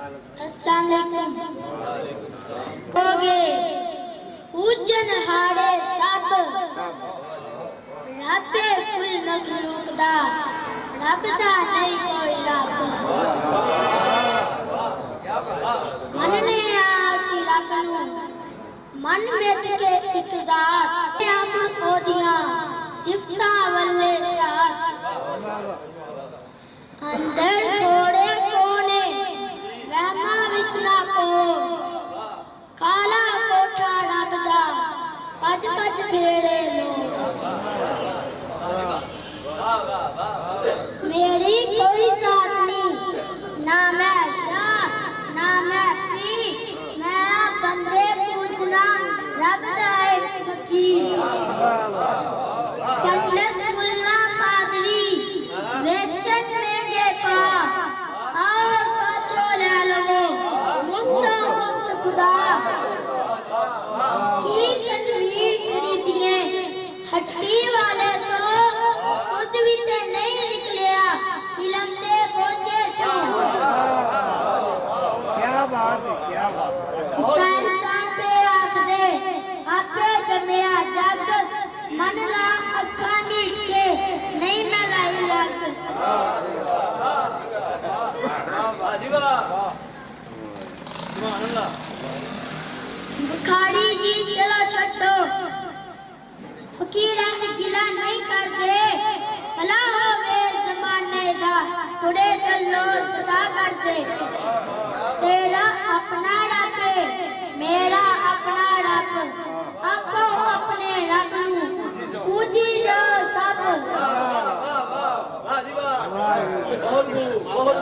अस्सलाम वालेकुम। होगे पूजन हारे सब रब्बे कुल मखलूक दा रब दा नहीं कोई रब। मनने आसी रब नू मन मिट के इक जात हम ओदियां सिफतां वल्ले चात। अंदर थोड़े कोने रहमा विच ना को काला कोठा रब दा पज पज फेड़े लोग। मेरी कोई जात नहीं ना मैं शाह ना मैं पीर मैं बंदे पूजना रब दा एक फकीर। पंडित मुल्ला पादरी वेचन महंगे पा आओ साथों ले लो मुफ्ता मुफ्त खुदा की तनवीर खरीदिए हट्टी वाले तो कुछ भी ते नहीं निकलिया इलम ते बोझे चो। क्या बात है, क्या बात है। हुसैन खान पे आख दे आपे जमिया जग मन ला अखा मीट के नहीं मैं लाई लग। बुखारी जी चलो छो फकीर गिला नहीं करते भला होवे जमाने दा थोड़े चलो सदा करते। तेरा अपना रब मेरा अपना रब आपको अपने रब नू पूजी जो सब।